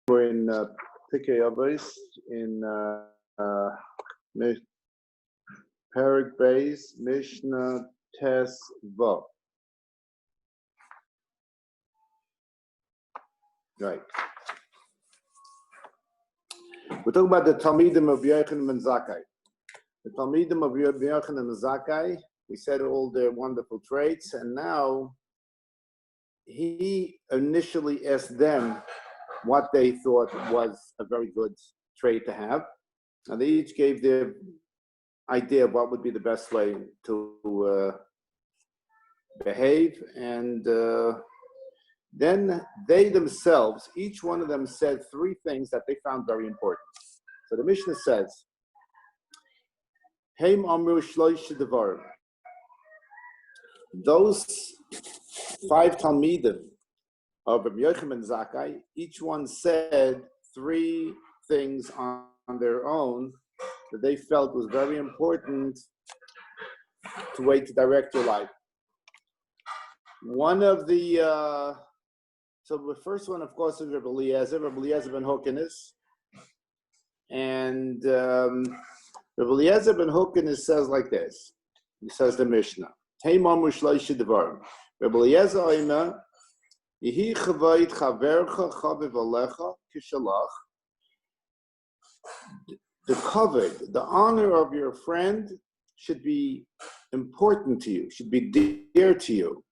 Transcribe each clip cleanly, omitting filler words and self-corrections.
We're in Pirkei Avos in Perek base Mishneh Tes Vav. Right. We're talking about the Talmidim of Yochanan and Zakkai. The Talmidim of Yochanan and Zakkai, we said all their wonderful traits, and now he initially asked them what they thought was a very good trait to have. And they each gave their idea of what would be the best way to behave. And then they themselves, each one of them said three things that they found very important. So the Mishneh says, Heim Amru Shloish Devarim. Those 5 Talmidim of Rabbi Yochanan and Zakkai, each one said 3 things on their own that they felt was very important to way to direct your life. One of the, so the first one, of course, is Rabbi Eliezer ben Hokenis. And Rabbi Eliezer ben Hokenis says like this. He says the Mishnah. Teimam Shloish Devarim. Rabbi Eliezer Oina, Yehi Chavayit Chavercha Chaviv Alecha Kishalach. The kavod, the honor of your friend should be important to you, should be dear to you,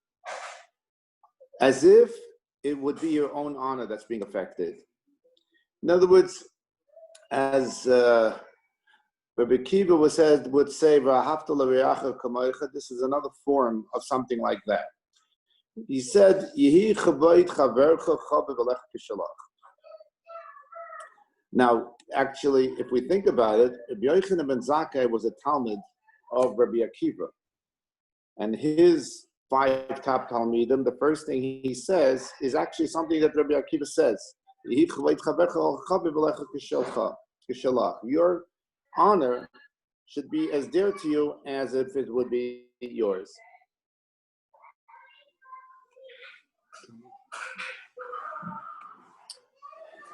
as if it would be your own honor that's being affected. In other words, as Rabbi Kiva would say, "V'ahavta l'reacha kamocha." This is another form of something like that. He said, "Yehi chavayit chavercha chaviv alecha kishalach." Now, actually, if we think about it, Rabbi Yochanan ben Zakkai was a Talmud of Rabbi Akiva. And his 5 top Talmidim, the first thing he says is actually something that Rabbi Akiva says. Your honor should be as dear to you as if it would be yours.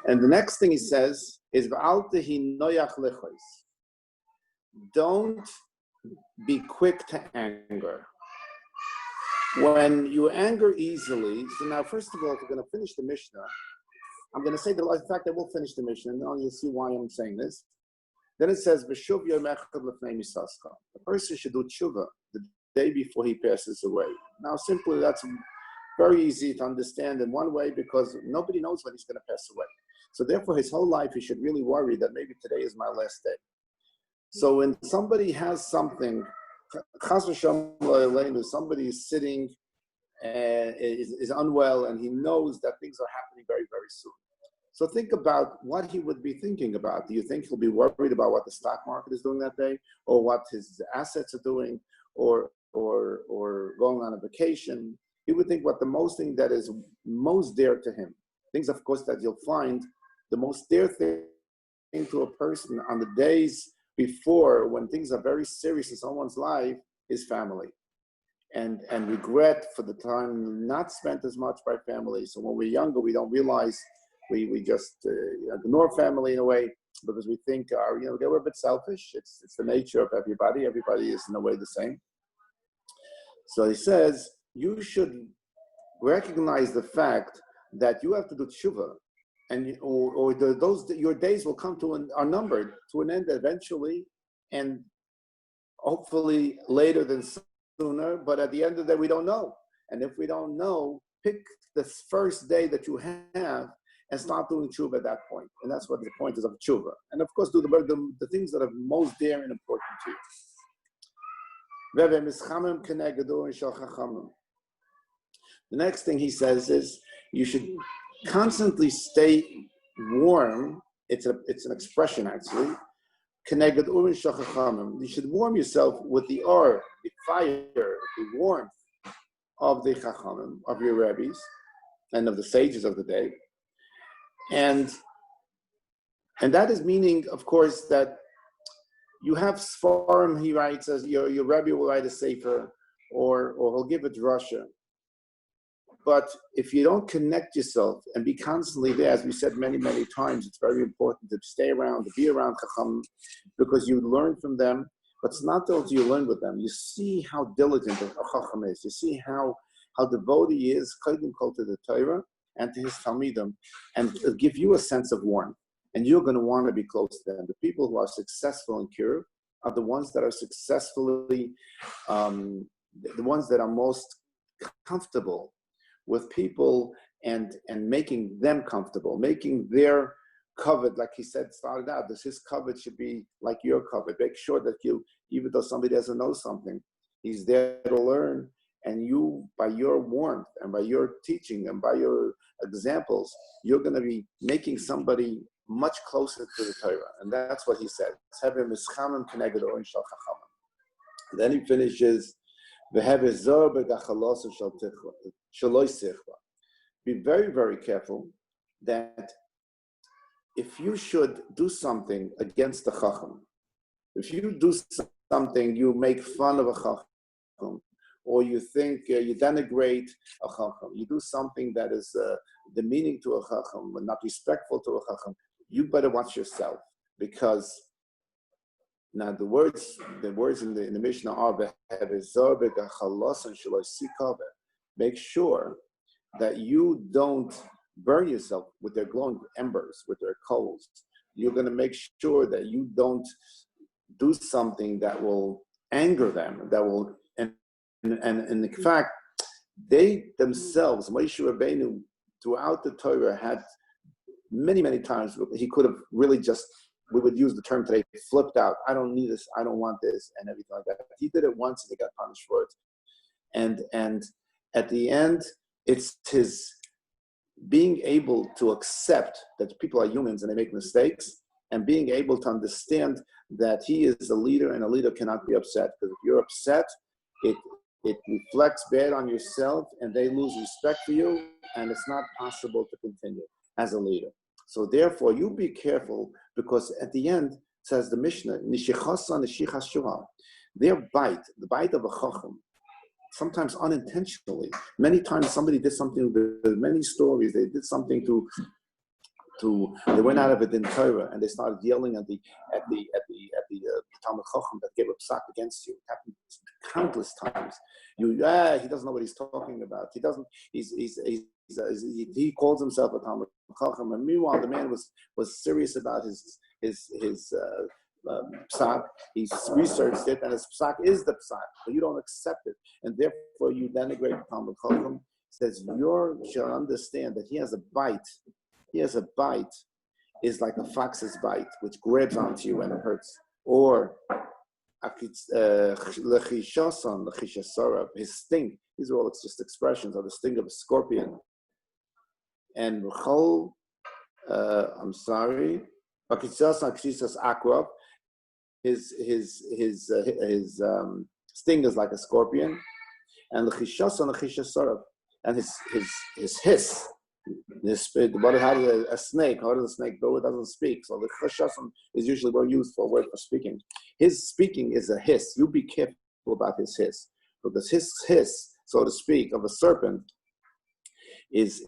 And the next thing he says is, don't be quick to anger. When you anger easily, so now first of all, if we're going to finish the Mishnah, I'm going to say in fact I will finish the Mishnah, and then you'll see why I'm saying this. Then it says, the person should do tshuva the day before he passes away. Now simply that's very easy to understand in one way because nobody knows when he's going to pass away. So therefore, his whole life, he should really worry that maybe today is my last day. So when somebody has something, somebody is sitting and is unwell and he knows that things are happening very, very soon. So think about what he would be thinking about. Do you think he'll be worried about what the stock market is doing that day, or what his assets are doing, or going on a vacation? He would think what the most thing that is most dear to him. Things, of course, that you'll find the most dear thing to a person on the days before when things are very serious in someone's life is family. And regret for the time not spent as much by family. So when we're younger, we don't realize we just ignore family in a way because we think we're a bit selfish. It's the nature of everybody. Everybody is in a way the same. So he says, you should recognize the fact that you have to do tshuva, and your days will come are numbered to an end eventually, and hopefully later than sooner. But at the end of the day, we don't know. And if we don't know, pick the first day that you have and start doing tshuva at that point. And that's what the point is of tshuva. And of course, do the things that are most dear and important to you. The next thing he says is you should constantly stay warm. It's an expression actually. You should warm yourself with the fire, the warmth of the chachamim, of your rabbis, and of the sages of the day. And that is meaning, of course, that you have Sfarim, he writes, as your rabbi will write a sefer, or he'll give a drasha. But if you don't connect yourself and be constantly there, as we said many, many times, it's very important to stay around, to be around Chacham, because you learn from them. But it's not that you learn with them. You see how diligent a Chacham is. You see how devoted he is, Kaidim Kol to the Torah and to his Talmidim, and it'll give you a sense of warmth. And you're going to want to be close to them. The people who are successful in Kiruv are the ones that are successfully, the ones that are most comfortable with people and making them comfortable, making their covet, like he said, started out, his covet should be like your covet. Make sure that you, even though somebody doesn't know something, he's there to learn, and you, by your warmth and by your teaching and by your examples, you're going to be making somebody much closer to the Torah. And that's what he said. Then he finishes, be very, very careful that if you should do something against the Chacham, if you do something, you make fun of a Chacham, or you think you denigrate a Chacham, you do something that is demeaning to a Chacham, not respectful to a Chacham, you better watch yourself, because now the words in the Mishnah are, make sure that you don't burn yourself with their glowing embers, with their coals. You're going to make sure that you don't do something that will anger them, that will, and in fact, they themselves, Moshe Rabbeinu, throughout the Torah, had many, many times, he could have really just, we would use the term today, flipped out. I don't need this, I don't want this, and everything like that. He did it once and he got punished for it. And at the end, it's his being able to accept that people are humans and they make mistakes, and being able to understand that he is a leader and a leader cannot be upset. Because if you're upset, it reflects bad on yourself and they lose respect for you, and it's not possible to continue as a leader. So therefore, you be careful, because at the end, says the Mishnah, their bite, the bite of a chacham, sometimes unintentionally. Many times somebody did something, there's many stories, they did something they went out of it in Torah, and they started yelling at the Talmud Chacham that gave a psak against you. It happened countless times. He doesn't know what he's talking about. He doesn't. He calls himself a Talmud Chacham, and meanwhile the man was serious about his psak. He researched it, and his psak is the psak, but you don't accept it, and therefore you denigrate Talmud Chacham. Says you shall understand that he has a bite. He has a bite, is like a fox's bite, which grabs onto you and it hurts. Or his sting. These are all just expressions of the sting of a scorpion. And his sting is like a scorpion, and and his hiss. How does a snake do? It doesn't speak. So the chashasam is usually very useful word for speaking. His speaking is a hiss. You be careful about his hiss, because his hiss, so to speak, of a serpent is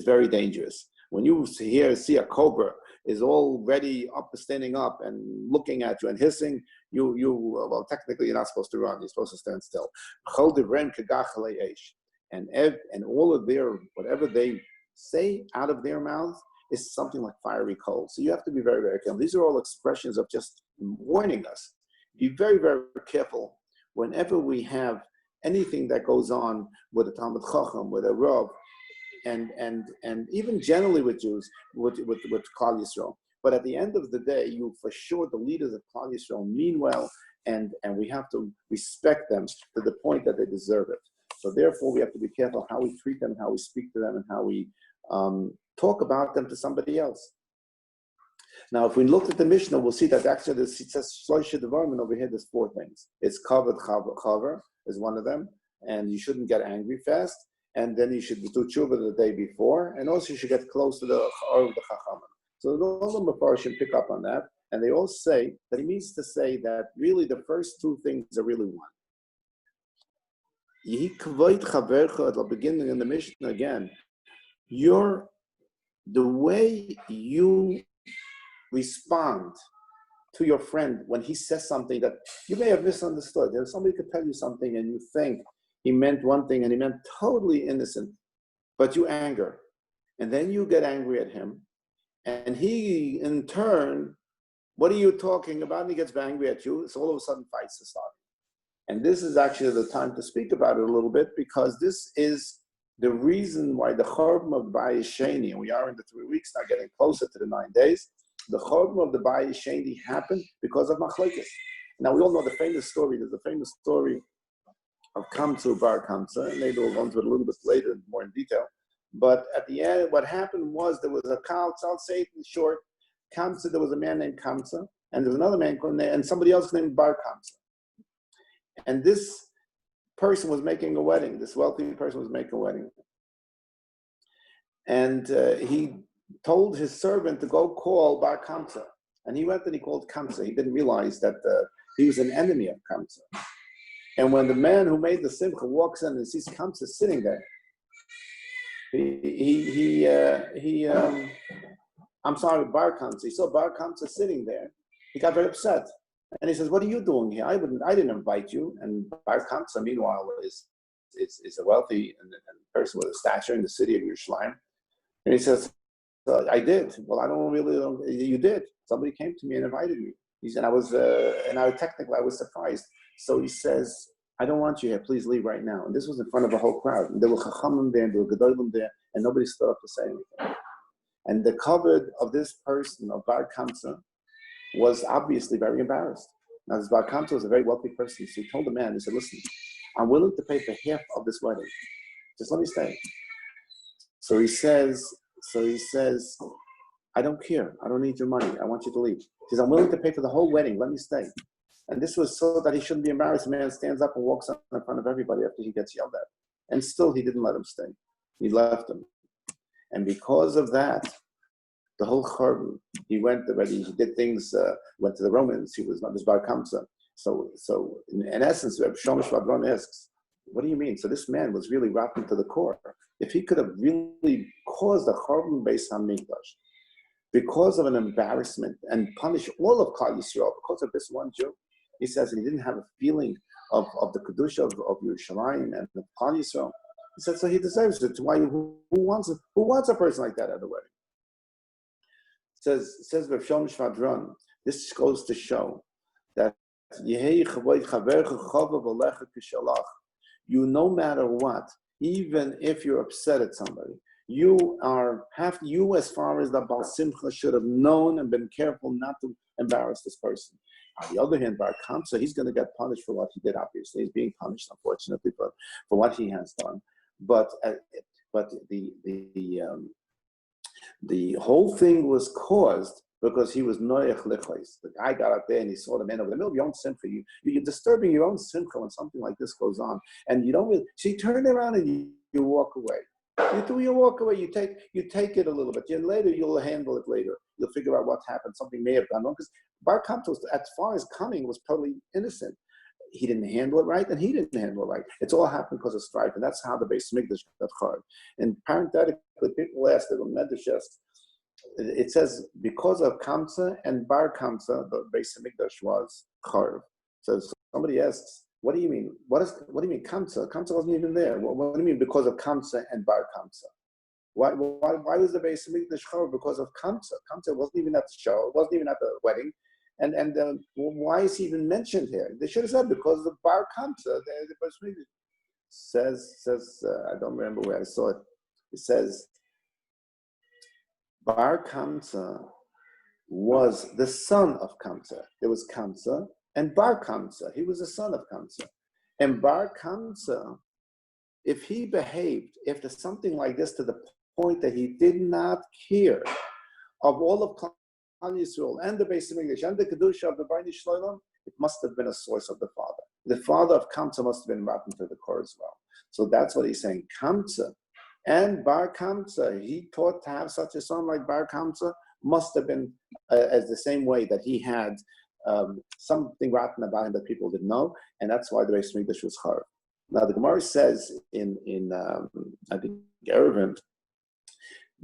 very dangerous. When you see a cobra is already standing up and looking at you and hissing, well, technically you're not supposed to run. You're supposed to stand still. And all of their, whatever they say out of their mouths is something like fiery coals. So you have to be very, very careful. These are all expressions of just warning us. Be very, very careful whenever we have anything that goes on with a Talmud Chacham, with a Rav, and even generally with Jews, with Klal Yisrael. But at the end of the day, for sure the leaders of Klal Yisrael mean well, and we have to respect them to the point that they deserve it. So therefore, we have to be careful how we treat them, how we speak to them, and how we talk about them to somebody else. Now, if we look at the Mishnah, we'll see that actually it says Shloisha Devarim over here. There's 4 things. It's kavod chaver is one of them, and you shouldn't get angry fast. And then you should do tshuva the day before, and also you should get close to the Or of the Chachamim. So all the Mefarshim pick up on that, and they all say that he means to say that really the first 2 things are really one. At the beginning in the Mishneh again, the way you respond to your friend when he says something that you may have misunderstood. If somebody could tell you something and you think he meant one thing and he meant totally innocent, but you anger. And then you get angry at him. And he, in turn, what are you talking about? And he gets angry at you. So all of a sudden fights are starting. And this is actually the time to speak about it a little bit, because this is the reason why the Chorban of Bayis Sheni, and we are in the 3 weeks now, getting closer to the 9 days, the Chorban of the Bayis Sheni happened because of Machlokes. Now we all know the famous story. There's a famous story of Kamsa Bar Kamsa, and maybe we'll go into it a little bit later, more in detail. But at the end, what happened was there was a I'll say it in short, Kamsa, there was a man named Kamsa, and there was another man called, and somebody else named Bar Kamsa. And this person was making a wedding. This wealthy person was making a wedding. And he told his servant to go call Bar Kamsa. And he went and he called Kamsa. He didn't realize that he was an enemy of Kamsa. And when the man who made the simcha walks in and sees Kamsa sitting there, I'm sorry, Bar Kamsa. He saw Bar Kamsa sitting there. He got very upset. And he says, "What are you doing here? I didn't invite you." And Bar Kamsa, meanwhile, is a wealthy person with a stature in the city of Yerushalayim. And he says, "I did." "Well, I don't really. You did. Somebody came to me and invited me." He said, "I was surprised." So he says, "I don't want you here. Please leave right now." And this was in front of a whole crowd. And there were chachamim there, and there were gedolim there, and nobody stood up to say anything. And the covered of this person, of Bar Kamsa, was obviously very embarrassed. Now, this Bar Kamsa was a very wealthy person, so he told the man, he said, "Listen, I'm willing to pay for half of this wedding. Just let me stay." So he says, "I don't care. I don't need your money. I want you to leave." He says, "I'm willing to pay for the whole wedding. Let me stay." And this was so that he shouldn't be embarrassed. The man stands up and walks up in front of everybody after he gets yelled at. And still, he didn't let him stay. He left him. And because of that, the whole Chorban, he went already, he did things, went to the Romans, he was not this Bar Kamsa. So in essence, Reb Shomesh Vadron asks, "What do you mean?" So this man was really rotten to the core. If he could have really caused a Chorban based on Mikdash, because of an embarrassment, and punish all of Klal Yisrael because of this one Jew, he says he didn't have a feeling of the Kedusha of Yerushalayim and the Klal Yisrael. He said, so he deserves it. Why? Who wants a person like that at a wedding? Says Rav Shomesh Vadron, this goes to show that you, no matter what, even if you're upset at somebody, you as far as the Baal Simcha should have known and been careful not to embarrass this person. On the other hand, Bar Kamsa, he's going to get punished for what he did. Obviously, he's being punished, unfortunately, for what he has done. But the whole thing was caused because he was noyach lechos. The guy got up there and he saw the man over the middle of your own simcha. You're disturbing your own simcha when something like this goes on, and you don't really. So you turn around and you walk away. You walk away. You take it a little bit. And later you'll handle it later. You'll figure out what happened. Something may have gone wrong because Bar Kamsa, as far as coming, was totally innocent. He didn't handle it right, and he didn't handle it right. It's all happened because of strife, and that's how the Beis Mikdash got hard. And parenthetically, people ask, the Medrash asks, it says because of Kamsa and Bar Kamsa, the Beis Mikdash was hard. So somebody asks, what do you mean? What do you mean Kamsa? Kamsa wasn't even there. What do you mean because of Kamsa and Bar Kamsa? Why was the Beis Mikdash hard? Because of Kamsa. Kamsa wasn't even at the show. It wasn't even at the wedding. And why is he even mentioned here? They should have said because of Bar Kamsa. The Beis Mikdash says I don't remember where I saw it. It says Bar Kamsa was the son of Kamsa. There was Kamsa and Bar Kamsa. He was the son of Kamsa. And Bar Kamsa, if he behaved after something like this to the point that he did not care of all of Klal Yisrael and the Beis Mikdash and the Kedusha of the Bnei Shloim, it must have been a source of the father. The father of Kamsa must have been rotten to the core as well. So that's what he's saying. Kamsa and Bar Kamsa, he taught to have such a son like Bar Kamsa, must have been as the same way that he had something rotten about him that people didn't know, and that's why the Beis Mikdash was hard. Now the Gemara says in I think Eruvin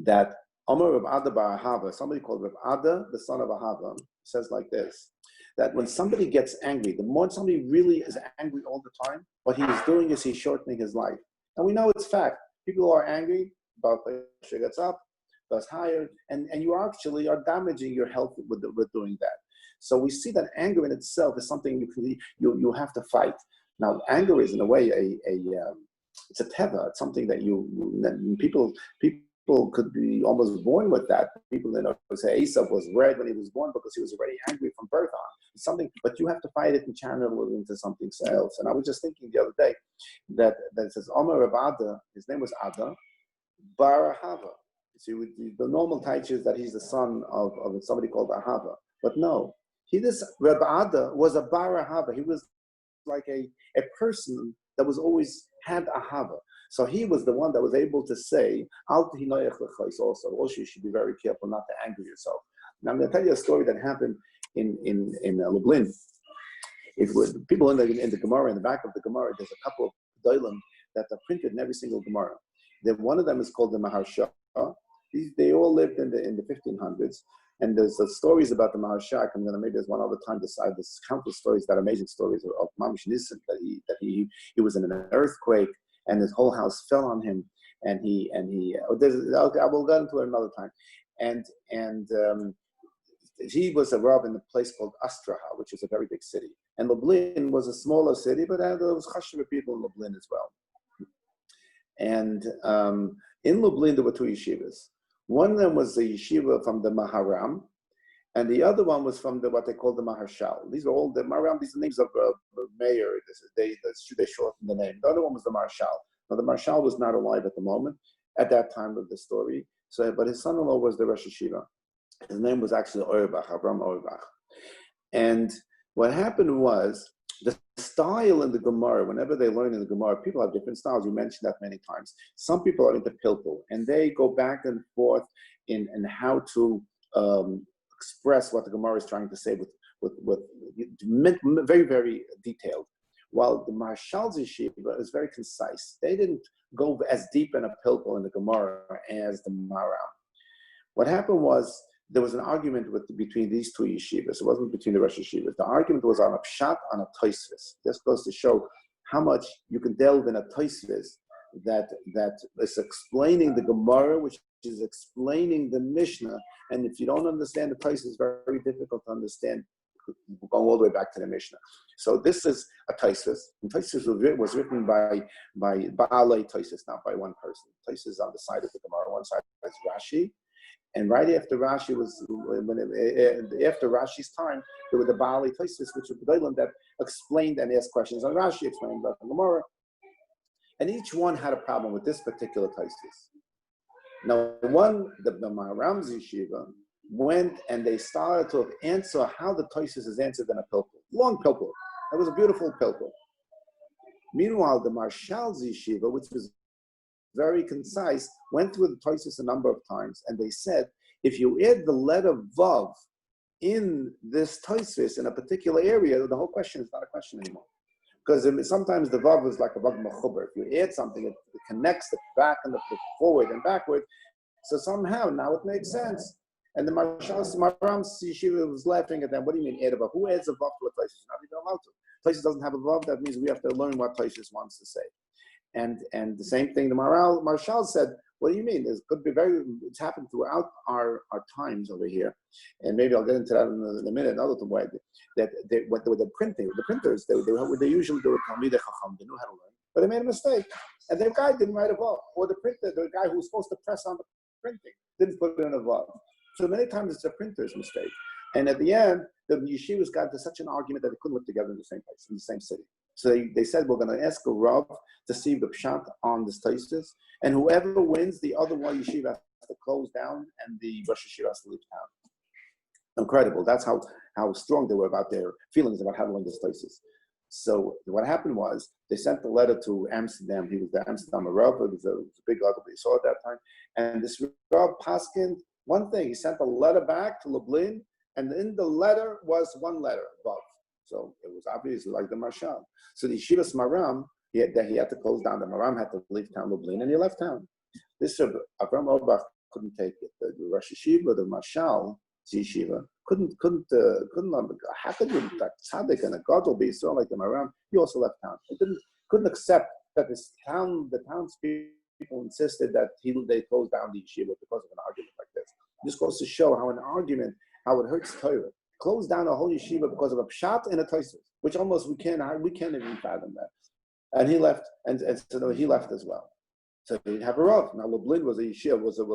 that Amar Rav Ada bar Ahava, somebody called Rav Ada, the son of Ahava, says like this, that when somebody gets angry, the more somebody really is angry all the time, what he is doing is he's shortening his life. And we know it's fact. People who are angry about gets up, goes higher, and you actually are damaging your health with doing that. So we see that anger in itself is something you have to fight. Now, anger is in a way it's a teva. It's something that people could be almost born with that. People say Esau was red when he was born because he was already angry from birth on. It's something, but you have to fight it and channel it into something else. And I was just thinking the other day that it says Omer Rav Ada, his name was Ada bar Ahava. See, the normal taich is that he's the son of somebody called Ahava, but no, this Rav Ada was a bar Ahava. He was like a person that was always had Ahava. So he was the one that was able to say, also you should be very careful not to anger yourself. Now I'm going to tell you a story that happened in Lublin. People in the Gemara, in the back of the Gemara, there's a couple of doilim that are printed in every single Gemara. One of them is called the Maharsha. They all lived in the 1500s. And there's stories about the Maharshak. I'm going to maybe there's one other time decide. There's countless stories, that amazing stories of Mamish Nissen, that he was in an earthquake and his whole house fell on him. And I will get into it another time. And he was a rav in a place called Astraha, which is a very big city. And Lublin was a smaller city, but there was chashuva people in Lublin as well. And in Lublin there were two yeshivas. One of them was the yeshiva from the Maharam, and the other one was from what they call the Maharshal. These are all the Maharam. These are the names of mayor. They shorten the name. The other one was the Marshal. Now the Marshal was not alive at the moment at that time of the story. So, but his son-in-law was the Rosh Yeshiva. His name was actually Auerbach, Avram Auerbach. And what happened was the style in the Gemara, whenever they learn in the Gemara, people have different styles. You mentioned that many times. Some people are into pilpul, and they go back and forth in how to express what the Gemara is trying to say with very, very detailed. While the Marshal's yeshiva is very concise. They didn't go as deep in a pilpul in the Gemara as the Maram. What happened was, there was an argument between these two yeshivas. It wasn't between the Rosh Yeshivas. The argument was on a pshat, on a toisvis. This goes to show how much you can delve in a toisvis that is explaining the Gemara, which is explaining the Mishnah. And if you don't understand the toisvis, it's very, very difficult to understand going all the way back to the Mishnah. So this is a toisvis. And toisvis was written by Baalei toisvis, not by one person. Toisvis is on the side of the Gemara. One side is Rashi. And right after Rashi after Rashi's time, there were the Baalei Tosfos, which were the Gedolim that explained and asked questions on Rashi, explained about the Gemara. And each one had a problem with this particular Tosfos. Now, the Maharam's yeshiva went and they started to answer how the Tosfos is answered in a pilpul. Long pilpul. It was a beautiful pilpul. Meanwhile, the Marshal's yeshiva, which was very concise, went through the Tosfos a number of times, and they said, if you add the letter Vav in this Tosfos in a particular area, the whole question is not a question anymore. Because sometimes the Vav is like a Vav Mechuber. If you add something, it connects the back and the forward and backward. So somehow, now it makes sense. And the Maram's yeshiva was laughing at them. What do you mean add a Vav? Who adds a Vav to a Tosfos? Not even allowed to. Tosfos doesn't have a Vav. That means we have to learn what Tosfos wants to say. And the same thing the Marshal said, what do you mean? It's happened throughout our times over here. And maybe I'll get into that in a minute, another way. That with the printers, they usually do it Talmidei Chacham, they knew how to learn. But they made a mistake. And the guy didn't write a vav. Or the guy who was supposed to press on the printing, didn't put it in a vav. So many times it's a printer's mistake. And at the end, the yeshivas got into such an argument that they couldn't live together in the same place, in the same city. So they said, we're going to ask a Rav to see the pshat on this Tosfos, and whoever wins, the other one yeshiva has to close down, and the Rosh Yeshiva has to leave town. Incredible. That's how strong they were about their feelings about how to learn this Tosfos. So what happened was, they sent the letter to Amsterdam. He was the Amsterdam Rav. It was a big letter that he saw at that time. And this Rav paskined one thing. He sent a letter back to Lublin, and in the letter was one letter, Vav. So it was obviously like the Marshal. So the Yeshivas Maram He had to close down. The Maram had to leave town Lublin, and he left town. This Avram Orbach couldn't take it. The Rosh Yeshiva, the Mashal Yeshiva, couldn't. How could you, like tzaddik and a god will be so like the Maram? He also left town. He couldn't accept that the townspeople insisted that they close down the yeshiva because of an argument like this. This goes to show how an argument, how it hurts Torah. Close down a whole yeshiva because of a pshat and a toisus, which almost we can't even fathom that. And he left, and so he left as well. So he didn't have a rav. Now Lublin was a yeshiva, was a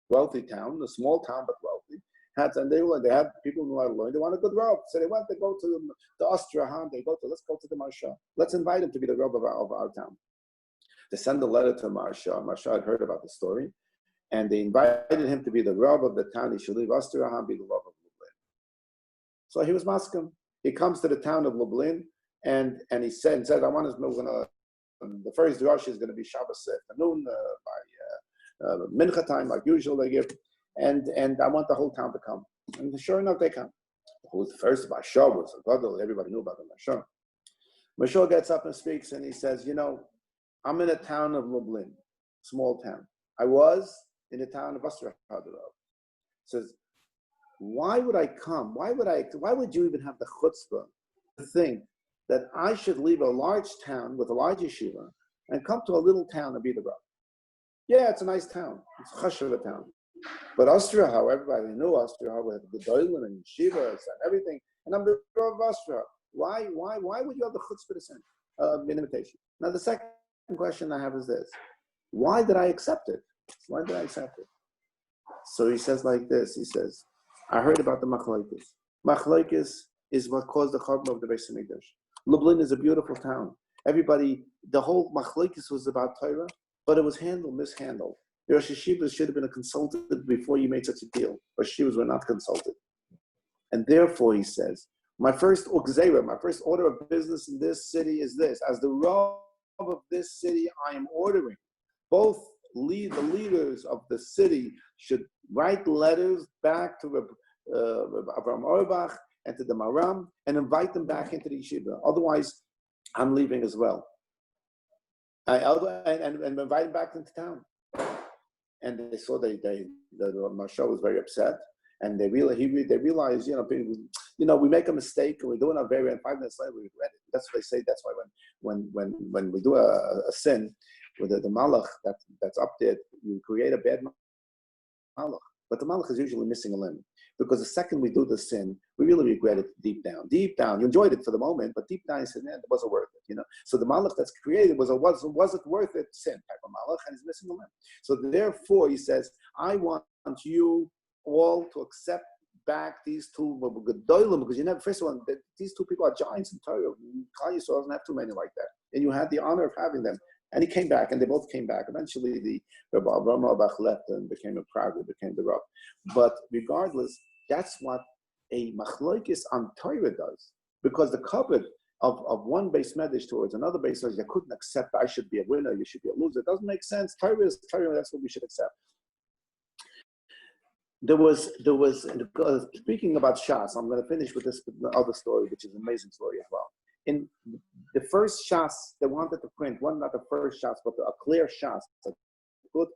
wealthy town, a small town but wealthy. They had people who wanted to learn. They wanted a good rav, so they went to go to the Astrahan. Let's go to the Marsha. Let's invite him to be the rav of our town. They sent a letter to Marsha. Marsha had heard about the story, and they invited him to be the rav of the town. He should leave Astrahan, be the rav of Lublin. So he was maskim. He comes to the town of Lublin, and he said, I want to know the first rush is going to be Shabbos afternoon by mincha time, like usual they give, and I want the whole town to come. And sure enough, they come. Who's the first? Mashal was a gadol. Everybody knew about the Mashal. Mashal gets up and speaks, and he says, I'm in a town of Lublin, small town. I was in the town of Astrahan. Says, why would I come? Why would you even have the chutzpah to think that I should leave a large town with a large yeshiva and come to a little town and be the rav? Yeah, it's a nice town. It's a chashuva town. But Astrahan, everybody knew Astrahan with the Doilim and yeshivas and everything. And I'm the rav of Astrahan. Why would you have the chutzpah to send an invitation? Now, the second question I have is this. Why did I accept it? So he says like this. He says, I heard about the machlokes. Machlokes is what caused the churban of the Beis Hamikdash. Lublin is a beautiful town. The whole machlokes was about Torah, but it was mishandled. The Rosh Yeshivas should have been consulted before you made such a deal. Rosh Yeshivas were not consulted. And therefore, he says, my first order of business in this city is this. As the rav of this city, I am ordering both the leaders of the city should write letters back to Avram Orbach and to the Maram and invite them back into the yeshiva. Otherwise, I'm leaving as well. And invite them back into town. And they saw the Marshal was very upset, and they realized, we make a mistake and we do it on very, and 5 minutes later we regret it. That's what they say. That's why when we do a sin with the malach that's up there, you create a bad malach. But the malach is usually missing a limb. Because the second we do the sin, we really regret it deep down. Deep down, you enjoyed it for the moment, but deep down you said, it wasn't worth it, So the malach that's created was it worth it? Sin type of malach, and he's missing a limb. So therefore, he says, I want you all to accept back these two gedolim, because first of all, these two people are giants in Torah. Klal Yisrael doesn't have too many like that, and you had the honor of having them. And he came back, and they both came back. Eventually, the Rabbi Avram Orbach left and became became the Rav. But regardless, that's what a machlokes on Torah does. Because the covet of one base medrash towards another base medrash, they couldn't accept, I should be a winner, you should be a loser. It doesn't make sense. Torah is Torah, that's what we should accept. There was speaking about Shas, I'm going to finish with this other story, which is an amazing story as well. In the first Shas they wanted to print, not the first Shas, but a clear Shas,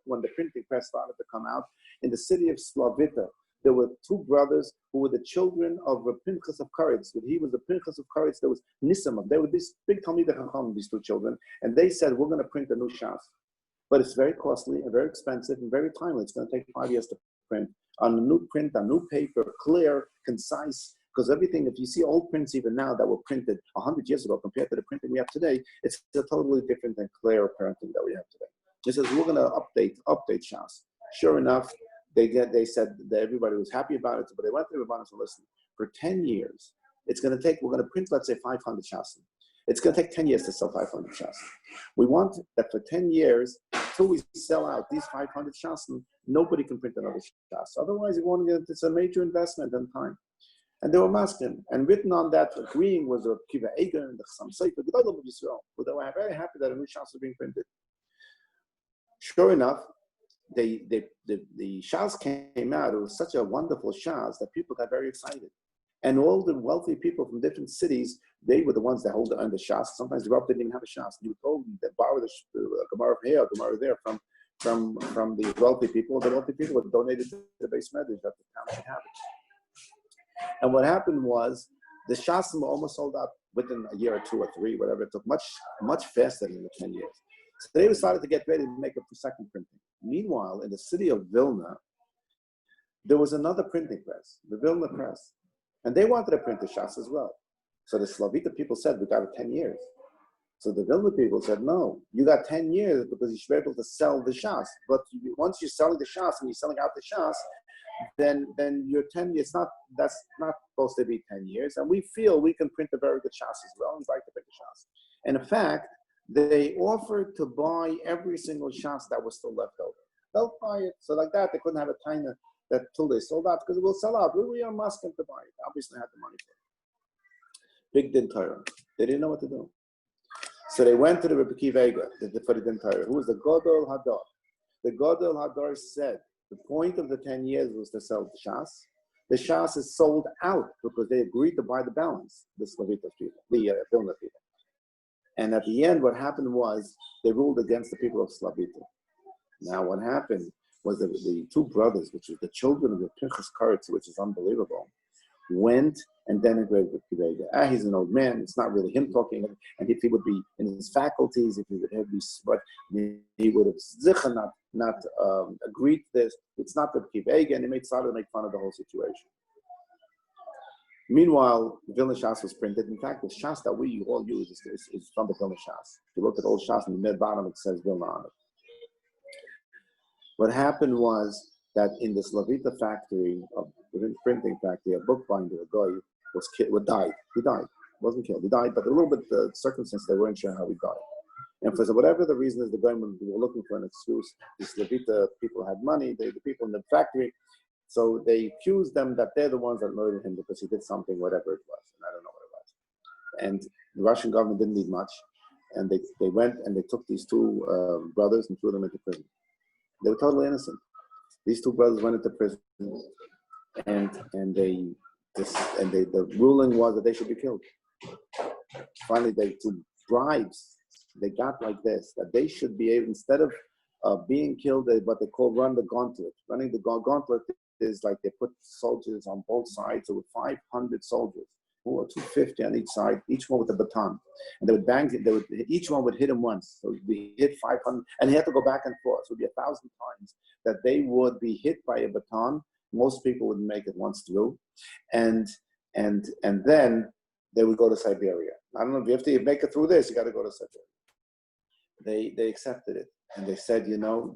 when the printing press started to come out, in the city of Slavita, there were two brothers who were the children of Pinchas of Koretz. He was the Pinchas of Koretz. There was Nisim. They were this big Talmidei Chacham, these two children, and they said, we're going to print a new Shas. But it's very costly and very expensive and very timely. It's going to take 5 years to print. On a new print, on new paper, clear, concise, because everything, if you see old prints even now that were printed 100 years ago compared to the printing we have today, it's a totally different and clearer printing that we have today. He says, we're going to update Shas. Sure enough, they said that everybody was happy about it, but they went to the Rebbeinu and listened. For 10 years, we're going to print, let's say, 500 Shasim. It's going to take 10 years to sell 500 Shasim. We want that for 10 years, until we sell out these 500 Shasim, nobody can print another Shas. Otherwise, it's a major investment and time. And they were masking. And written on that, agreeing was a Kiva Eger and the Chassam Sofer, the Gedolim of Yisrael. But they were very happy that a new Shas was being printed. Sure enough, the Shas came out. It was such a wonderful Shas that people got very excited. And all the wealthy people from different cities They were the ones that hold on the shas. Sometimes the Rav didn't even have a shas. You told them that borrow the Gemara here, Gemara there from the wealthy people. The wealthy people would donate it to the base medrash that the town should have it. And what happened was the shasim were almost sold out within a year or two or three, whatever. It took much faster than the 10 years. So they decided to get ready to make a second printing. Meanwhile, in the city of Vilna, there was another printing press, the Vilna press, and they wanted to print the shas as well. So the Slavita people said, we got it 10 years. So the Vilna people said, no, you got 10 years because you should be able to sell the shas. But once you're selling the shas and you're selling out the shas, then your 10 years, that's not supposed to be 10 years. And we feel we can print a very good shas as well. We'd like to print the shas. And in fact, they offered to buy every single shas that was still left over. They'll buy it. So like that, they couldn't have a time that till they sold out because it will sell out. We are asking to buy it. Obviously, had the money for it. Big din Torah. They didn't know what to do. So they went to the Pirkei for the din Torah, who was the Gadol Hadar. The Gadol Hadar said the point of the 10 years was to sell the shas. The shas is sold out because they agreed to buy the balance, the Slavita people, the Vilna people. And at the end, what happened was they ruled against the people of Slavita. Now, what happened was the two brothers, which is the children of the Pirkei, which is unbelievable, went and denigrated the Pirkei. He's an old man. It's not really him talking. And if he would be in his faculties, if he would have but he would have not agreed to this. It's not the Pirkei, and he started to make fun of the whole situation. Meanwhile, the Vilna Shas was printed. In fact, the Shas that we all use is from the Vilna Shas. If you look at old Shas in the mid bottom, it says Vilna on it. What happened was that in the Slavita factory, the printing factory, a bookbinder, a guy died. He died. He wasn't killed. He died, but a little bit the circumstance, they weren't sure how he died. And for whatever the reason is, the government were looking for an excuse. The Slavita people had money, the people in the factory, so they accused them that they're the ones that murdered him because he did something, whatever it was. And I don't know what it was. And the Russian government didn't need much. And they went and they took these two brothers and threw them into prison. They were totally innocent. These two brothers went into prison, and the ruling was that they should be killed. Finally, to bribes, they got like this, that they should be able, instead of being killed, what they call run the gauntlet. Running the gauntlet is like they put soldiers on both sides. There were 500 soldiers, who were 250 on each side, each one with a baton. And they would bang it, each one would hit him once. So it would be hit 500, and he had to go back and forth. So it would be 1,000 times that they would be hit by a baton. Most people wouldn't make it once through. And then they would go to Siberia. I don't know, if you have to make it through this, you got to go to Siberia. They accepted it. And they said,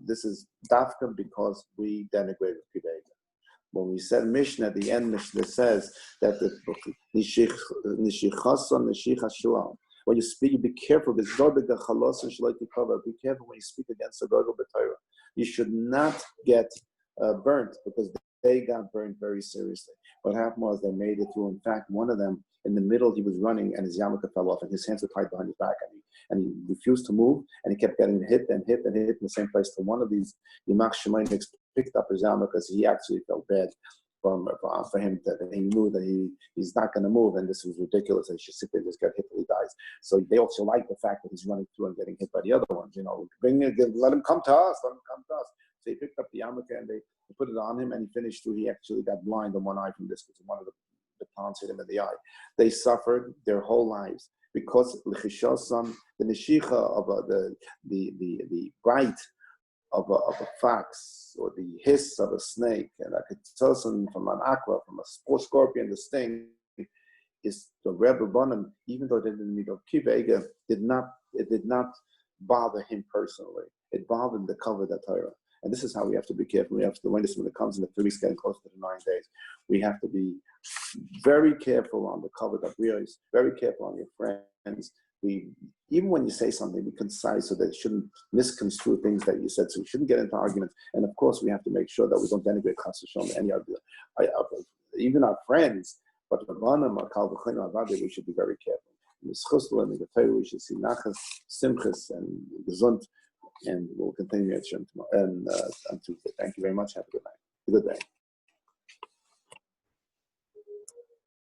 this is dafka because we denigrated Pirkei. When we said Mishneh, at the end, Mishneh says that the when you speak, be careful. Be careful when you speak against the Gogol B'Torah. You should not get burnt because they got burnt very seriously. What happened was they made it through. In fact, one of them, in the middle, he was running and his yarmulke fell off and his hands were tied behind his back and he refused to move and he kept getting hit and hit and hit in the same place. So one of these Yimach Shemainik picked up his yarmulke because he actually felt bad for him that he knew that he's not going to move and this was ridiculous and he should sit there and just get hit till he dies. So they also like the fact that he's running through and getting hit by the other ones. Let him come to us. Let him come to us. So he picked up the yarmulke and they put it on him and he finished through. He actually got blind on one eye from this because one of the batons hit him in the eye. They suffered their whole lives because the neshicha of the bite of a fox or the hiss of a snake and a ketzosan from an aqua, from a scorpion, the sting is the Rebbe Bonim, even though they didn't need a Pirkei, it did not bother him personally. It bothered the cover that Torah. And this is how we have to be careful. We have to, when it comes in the 3 weeks getting close to the 9 days, we have to be very careful on the cover that we are, very careful on your friends. Even when you say something, be concise so that it shouldn't misconstrue things that you said. So we shouldn't get into arguments. And of course, we have to make sure that we don't denigrate Chas v'Shalom any other, even our friends. But we should be very careful. In the Torah, we should see nachas, simchas, and gesund. And we'll continue tomorrow and on Tuesday. Thank you very much. Have a good night. A good day.